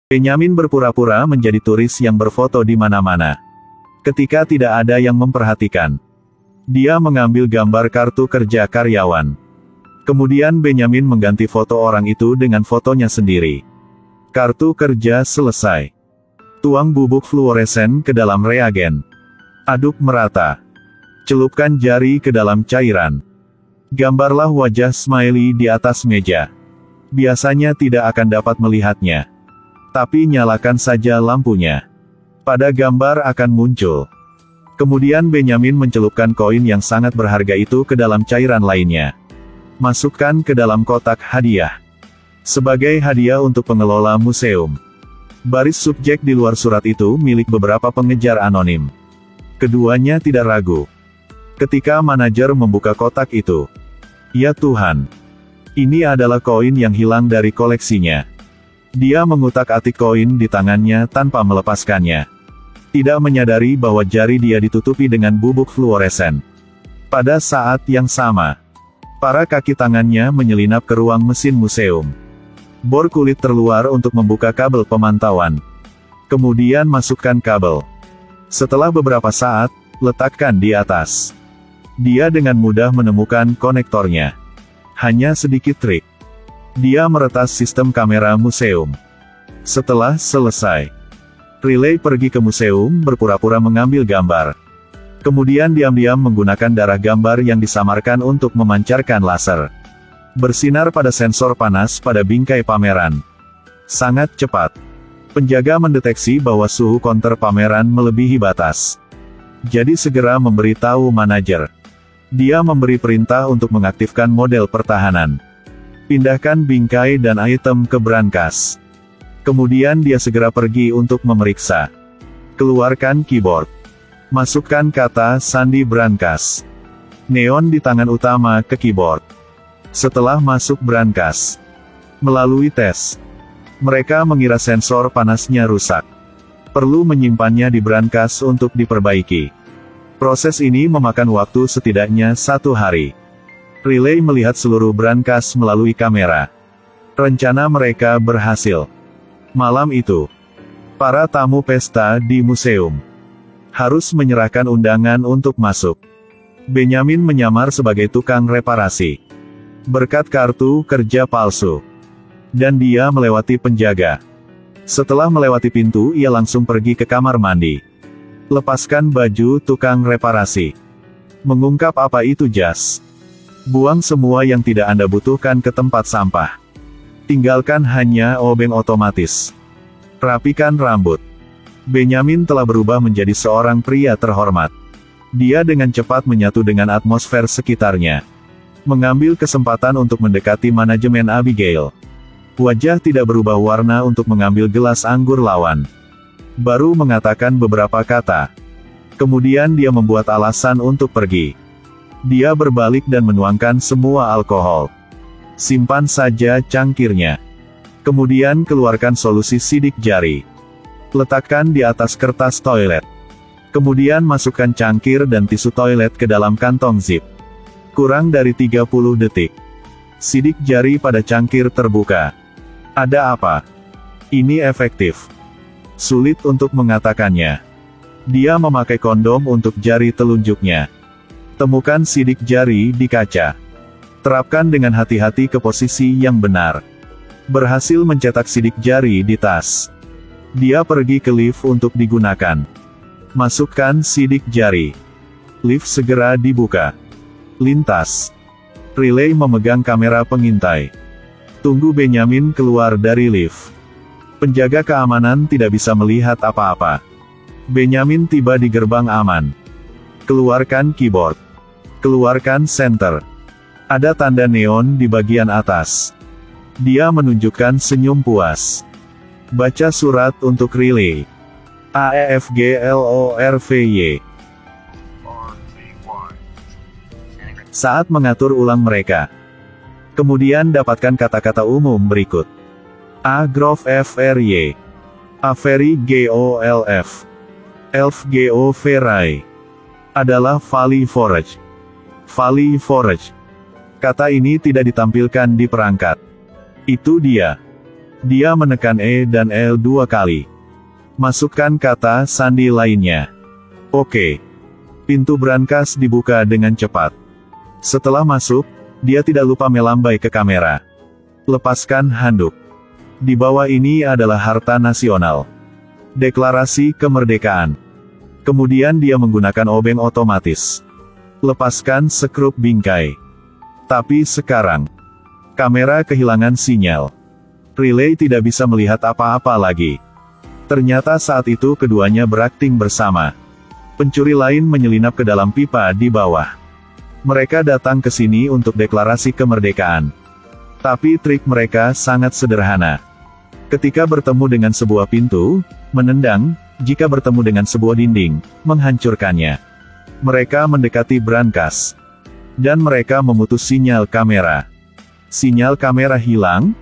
Benyamin berpura-pura menjadi turis yang berfoto di mana-mana. Ketika tidak ada yang memperhatikan, dia mengambil gambar kartu kerja karyawan. Kemudian Benyamin mengganti foto orang itu dengan fotonya sendiri. Kartu kerja selesai. Tuang bubuk fluoresen ke dalam reagen. Aduk merata. Celupkan jari ke dalam cairan. Gambarlah wajah smiley di atas meja. Biasanya tidak akan dapat melihatnya. Tapi nyalakan saja lampunya. Pada gambar akan muncul. Kemudian Benyamin mencelupkan koin yang sangat berharga itu ke dalam cairan lainnya. Masukkan ke dalam kotak hadiah. Sebagai hadiah untuk pengelola museum. Baris subjek di luar surat itu milik beberapa pengejar anonim. Keduanya tidak ragu. Ketika manajer membuka kotak itu. Ya Tuhan. Ini adalah koin yang hilang dari koleksinya. Dia mengutak-atik koin di tangannya tanpa melepaskannya. Tidak menyadari bahwa jari dia ditutupi dengan bubuk fluoresen. Pada saat yang sama, para kaki tangannya menyelinap ke ruang mesin museum. Bor kulit terluar untuk membuka kabel pemantauan. Kemudian masukkan kabel. Setelah beberapa saat, letakkan di atas. Dia dengan mudah menemukan konektornya. Hanya sedikit trik. Dia meretas sistem kamera museum. Setelah selesai, Riley pergi ke museum berpura-pura mengambil gambar. Kemudian diam-diam menggunakan darah gambar yang disamarkan untuk memancarkan laser. Bersinar pada sensor panas pada bingkai pameran. Sangat cepat. Penjaga mendeteksi bahwa suhu konter pameran melebihi batas. Jadi segera memberitahu manajer. Dia memberi perintah untuk mengaktifkan model pertahanan. Pindahkan bingkai dan item ke brankas. Kemudian dia segera pergi untuk memeriksa. Keluarkan keyboard. Masukkan kata sandi brankas. Neon di tangan utama ke keyboard. Setelah masuk brankas. Melalui tes. Mereka mengira sensor panasnya rusak. Perlu menyimpannya di brankas untuk diperbaiki. Proses ini memakan waktu setidaknya 1 hari. Riley melihat seluruh brankas melalui kamera. Rencana mereka berhasil. Malam itu, para tamu pesta di museum harus menyerahkan undangan untuk masuk. Benyamin menyamar sebagai tukang reparasi. Berkat kartu kerja palsu. Dan dia melewati penjaga. Setelah melewati pintu, ia langsung pergi ke kamar mandi. Lepaskan baju tukang reparasi. Mengungkap apa itu jas. Buang semua yang tidak Anda butuhkan ke tempat sampah. Tinggalkan hanya obeng otomatis. Rapikan rambut. Benyamin telah berubah menjadi seorang pria terhormat. Dia dengan cepat menyatu dengan atmosfer sekitarnya. Mengambil kesempatan untuk mendekati manajemen Abigail. Wajah tidak berubah warna untuk mengambil gelas anggur lawan. Baru mengatakan beberapa kata. Kemudian dia membuat alasan untuk pergi. Dia berbalik dan menuangkan semua alkohol. Simpan saja cangkirnya. Kemudian keluarkan solusi sidik jari. Letakkan di atas kertas toilet. Kemudian masukkan cangkir dan tisu toilet ke dalam kantong zip. Kurang dari 30 detik. Sidik jari pada cangkir terbuka. Ada apa? Ini efektif. Sulit untuk mengatakannya. Dia memakai kondom untuk jari telunjuknya. Temukan sidik jari di kaca. Terapkan dengan hati-hati ke posisi yang benar. Berhasil mencetak sidik jari di tas. Dia pergi ke lift untuk digunakan. Masukkan sidik jari. Lift segera dibuka. Lintas. Riley memegang kamera pengintai. Tunggu Benyamin keluar dari lift. Penjaga keamanan tidak bisa melihat apa-apa. Benyamin tiba di gerbang aman. Keluarkan keyboard. Keluarkan senter. Ada tanda neon di bagian atas. Dia menunjukkan senyum puas. Baca surat untuk Riley. AEFGLORVY. Saat mengatur ulang mereka. Kemudian dapatkan kata-kata umum berikut. A grof FRY. Aferi GOLF. Elf GOVRY. Adalah Valley Forge. Valley Forge. Kata ini tidak ditampilkan di perangkat. Itu dia. Dia menekan E dan L 2 kali. Masukkan kata sandi lainnya. Oke. Pintu brankas dibuka dengan cepat. Setelah masuk, dia tidak lupa melambai ke kamera. Lepaskan handuk. Di bawah ini adalah harta nasional. Deklarasi kemerdekaan. Kemudian dia menggunakan obeng otomatis. Lepaskan sekrup bingkai. Tapi sekarang, kamera kehilangan sinyal. Riley tidak bisa melihat apa-apa lagi. Ternyata saat itu keduanya berakting bersama. Pencuri lain menyelinap ke dalam pipa di bawah. Mereka datang ke sini untuk deklarasi kemerdekaan. Tapi trik mereka sangat sederhana. Ketika bertemu dengan sebuah pintu, menendang; jika bertemu dengan sebuah dinding, menghancurkannya. Mereka mendekati brankas. Dan mereka memutus sinyal kamera. Sinyal kamera hilang.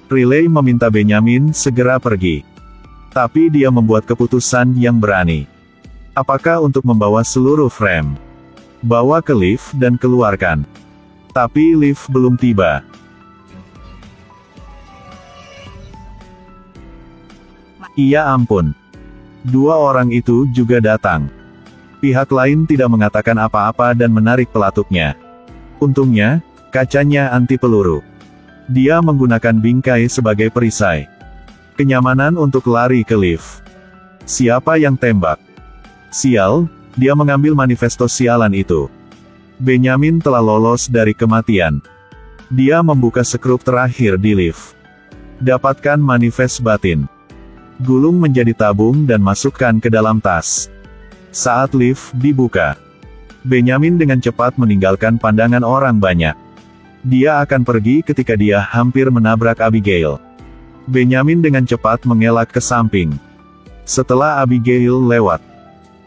Riley meminta Benjamin segera pergi. Tapi dia membuat keputusan yang berani. Apakah untuk membawa seluruh frame? Bawa ke lift dan keluarkan. Tapi lift belum tiba. Iya ampun. Dua orang itu juga datang. Pihak lain tidak mengatakan apa-apa dan menarik pelatuknya. Untungnya, kacanya anti peluru. Dia menggunakan bingkai sebagai perisai. Kenyamanan untuk lari ke lift. Siapa yang tembak? Sial, dia mengambil manifesto sialan itu. Benjamin telah lolos dari kematian. Dia membuka sekrup terakhir di lift. Dapatkan manifest batin. Gulung menjadi tabung dan masukkan ke dalam tas. Saat lift dibuka, Benjamin dengan cepat meninggalkan pandangan orang banyak. Dia akan pergi ketika dia hampir menabrak Abigail. Benjamin dengan cepat mengelak ke samping. Setelah Abigail lewat.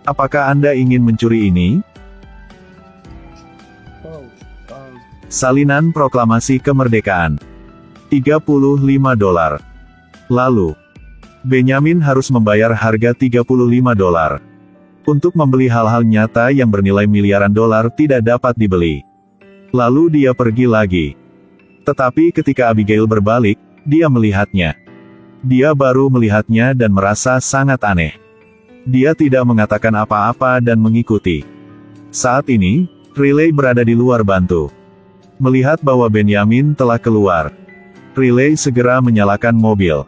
Apakah Anda ingin mencuri ini? Salinan proklamasi kemerdekaan. $35. Lalu, Benjamin harus membayar harga $35. Untuk membeli hal-hal nyata yang bernilai miliaran dolar tidak dapat dibeli. Lalu dia pergi lagi. Tetapi ketika Abigail berbalik, dia melihatnya. Dia baru melihatnya dan merasa sangat aneh. Dia tidak mengatakan apa-apa dan mengikuti. Saat ini, Riley berada di luar bantu. Melihat bahwa Benjamin telah keluar, Riley segera menyalakan mobil.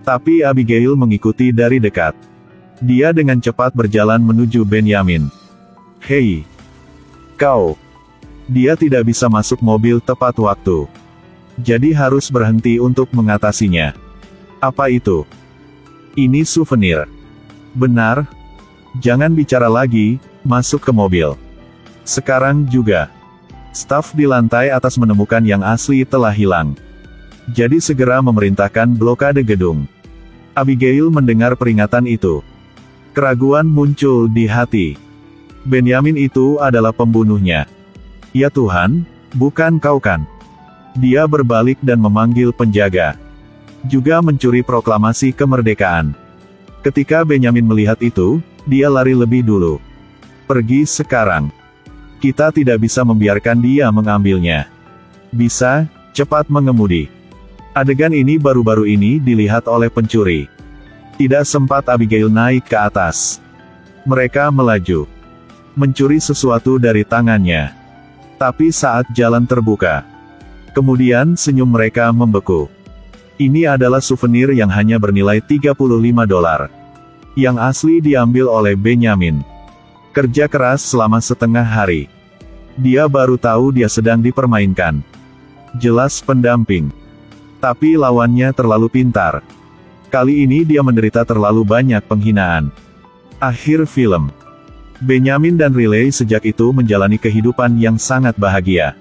Tapi Abigail mengikuti dari dekat. Dia dengan cepat berjalan menuju Benjamin. Hei! Kau! Dia tidak bisa masuk mobil tepat waktu. Jadi harus berhenti untuk mengatasinya. Apa itu? Ini souvenir. Benar. Jangan bicara lagi, masuk ke mobil. Sekarang juga. Staf di lantai atas menemukan yang asli telah hilang. Jadi segera memerintahkan blokade gedung. Abigail mendengar peringatan itu. Keraguan muncul di hati. Benjamin itu adalah pembunuhnya. Ya Tuhan, bukan kau kan? Dia berbalik dan memanggil penjaga. Juga mencuri proklamasi kemerdekaan. Ketika Benjamin melihat itu, dia lari lebih dulu. Pergi sekarang. Kita tidak bisa membiarkan dia mengambilnya. Bisa, cepat mengemudi. Adegan ini baru-baru ini dilihat oleh pencuri. Tidak sempat Abigail naik ke atas. Mereka melaju. Mencuri sesuatu dari tangannya. Tapi saat jalan terbuka. Kemudian senyum mereka membeku. Ini adalah souvenir yang hanya bernilai $35. Yang asli diambil oleh Benjamin. Kerja keras selama setengah hari. Dia baru tahu dia sedang dipermainkan. Jelas pendamping. Tapi lawannya terlalu pintar. Kali ini dia menderita terlalu banyak penghinaan. Akhir film. Benjamin dan Riley sejak itu menjalani kehidupan yang sangat bahagia.